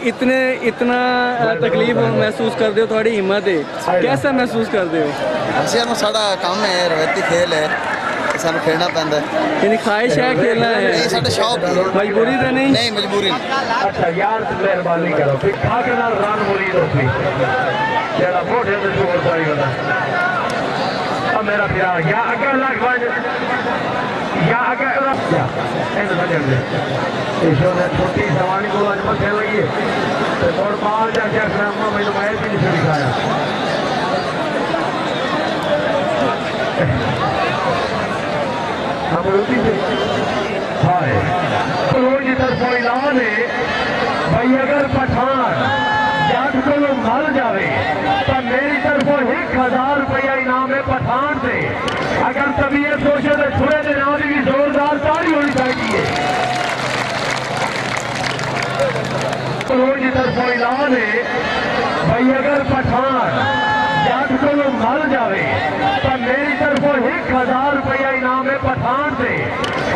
इतने इतना तकलीफ महसूस करते हो, थोड़ी हिम्मत है, कैसा महसूस करते हो? असं साड़ा काम है, रवायती खेल है, सानू खेलना पैंदा है। यानी ख्वाहिश है खेलना है? नहीं, साडा शौक है। मजबूरी तो नहीं? नहीं, मजबूरी नहीं। अच्छा यार मेहरबानी करो फिर खाके नाल रान मुरीद होती जेड़ा मोटे ते जोर दाई वाला अब मेरा फिरा या अगे लग बज या अगे या इन बजन दे इसो ने छोटी जवानी को आज मथे लगी ते और बाल जा के अम्मा मैंने मैच भी नहीं दिखाया हम रोटी से हाय रोज इधर कोई ऐलान है भाई अगर पठान जट को मर जावे तो मेरी तरफों 1000 रुपया इनाम है पठान से। अगर तबीयत सोचे तो छुड़े के नाम की जोरदार ताली होनी चाहिए। रोज इधर कोई ऐलान है भाई अगर पठान जट को मर जावे तो मेरी तरफों 1000 रुपया इनाम है पठान से।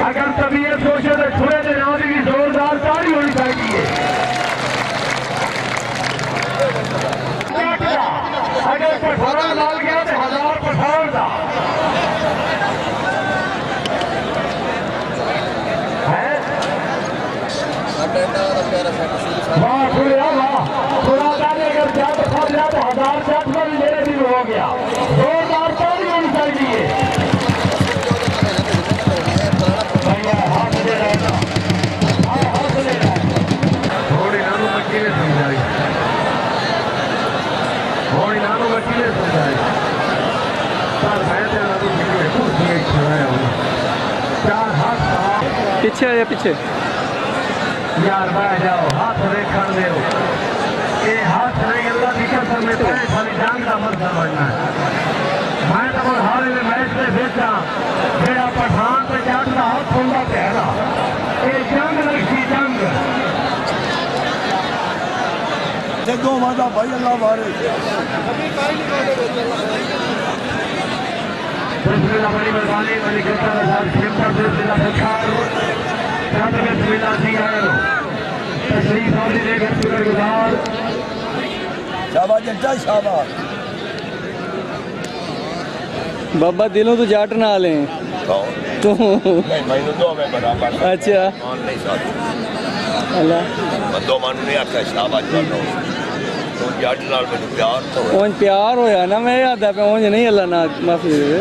अगर तबीयत सोचे तो छुड़े के नाम की जोरदार ताली होनी चाहिए। अगर पठान लाल गया तो 1000 पठान का है। वाह खुदा वाह खुदा जाने अगर जाट फट गया तो 1000 जाट का भी मेरे दिन हो गया। 2000 ताली होनी चाहिए। भैया हाथ दे रहा हाथ दे रहा थोड़ी नानू मक्की ने समझाई थोड़ी नानू मक्की ने समझाई पर मैं तेरा तो कुछ छुड़ाया हूँ चार हाथ पीछे आया पीछे यार बह जाओ हाथ रेखण दे ये हाथ नहीं अल्लाह की कसम में तो खाली जान का मत समझना है। मैं तो हारे में मैच में भेजा मेरा पठान पे जाट का हाथ खुला कहना ये जंग लगी जंग जगो माता भाई अल्लाह मारे बड़ी मेहरबानी बड़ी कृपा जिला सरकार मिला दी तशरीफ हाजिर देकर शुक्रगुजार शाबाश जट्टा शाबाश बाबा दिलों तो जाट ना ले तो नहीं मैंने दो में बराबर अच्छा नहीं साथ अल्लाह दो मन नहीं आखा शाबाश करो तो जट नाल मैंने प्यार तो उन प्यार होया ना मैं याद है पे उन नहीं अल्लाह ना माफी दे दे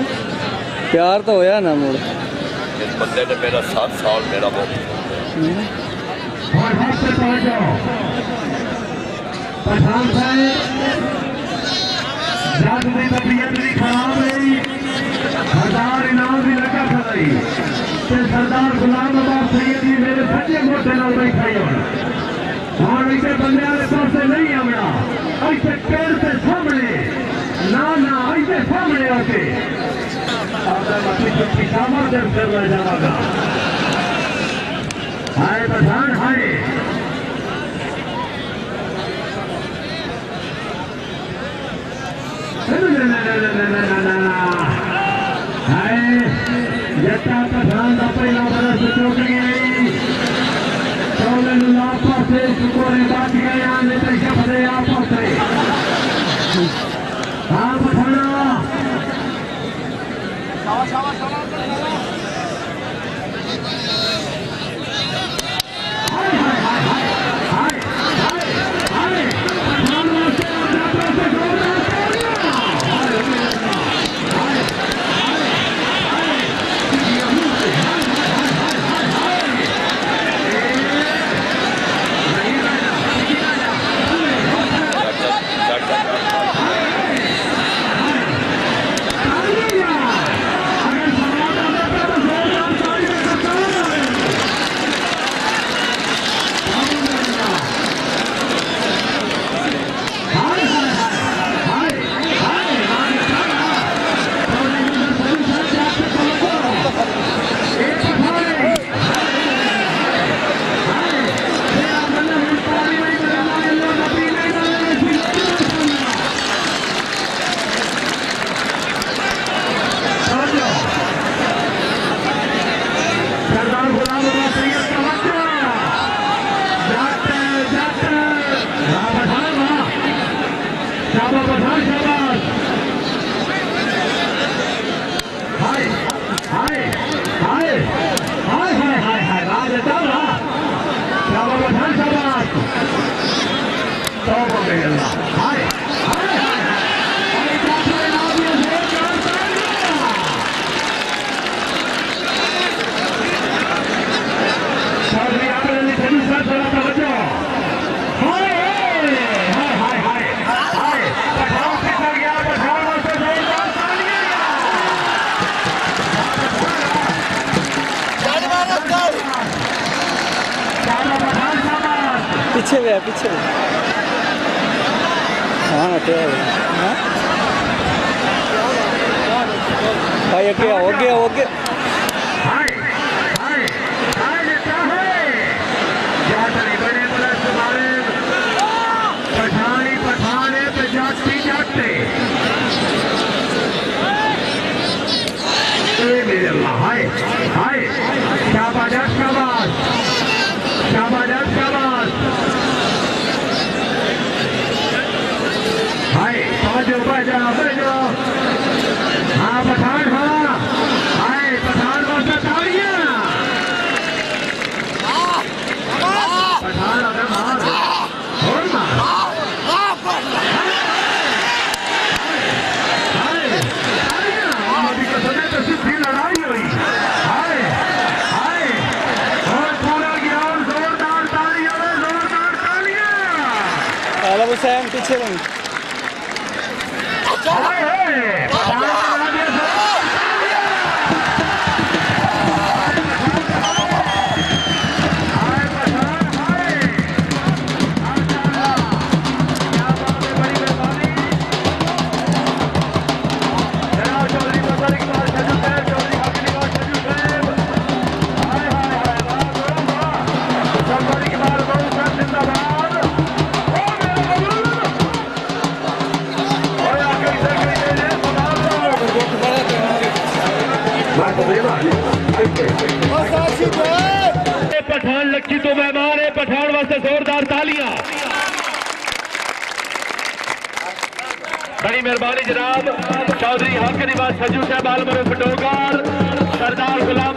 प्यार तो होया ना मुड़ इस बंदे ने मेरा 7 साल मेरा बहुत और हाथ से पहुंच जाओ पठान साहब जग की तबीयत भी खराब रही 1000 इनाम भी लगा खड़ी ते सरदार गुलाम अब्बास सैयद जी मेरे सच्चे मोटे नाल बैठा ही और इसे बंदे वाले पासे नहीं आना ऐसे पेड़ के सामने ना ना ऐसे सामने आके आपका मतलब पिशावर दर्द करना जाएगा हाय पठान हाय हाय जट्टा पठान का पहला बरस चुक गई चौलन आपस से शुक्र बात गए आने तक शब्द आपस से हाँ पठाना हाय पीछे भी है पीछे भी। हाँ क्या है हाँ भाई क्या हो गया हो गया। मेरे अल्लाह हाय हाय शाबाश शाबाश शाबाश शाबाश हाय समझो बजाओ हाँ पठान हाँ हाय पठान वास्ते तालियां पठान अगर मार और मार हाय तालियां अभी तो समय तो सिद्धि लड़ाई हुई हाय हाय और पूरा गया और जोरदार तालियां आला हुसैन पीछे रहो। हाय पठान लक्की तो मेहमान है पठान वास्ते जोरदार तालियां। बड़ी मेहरबानी जनाब चौधरी हक निवास सजू साहब आलमर फटोगार सरदार गुलाम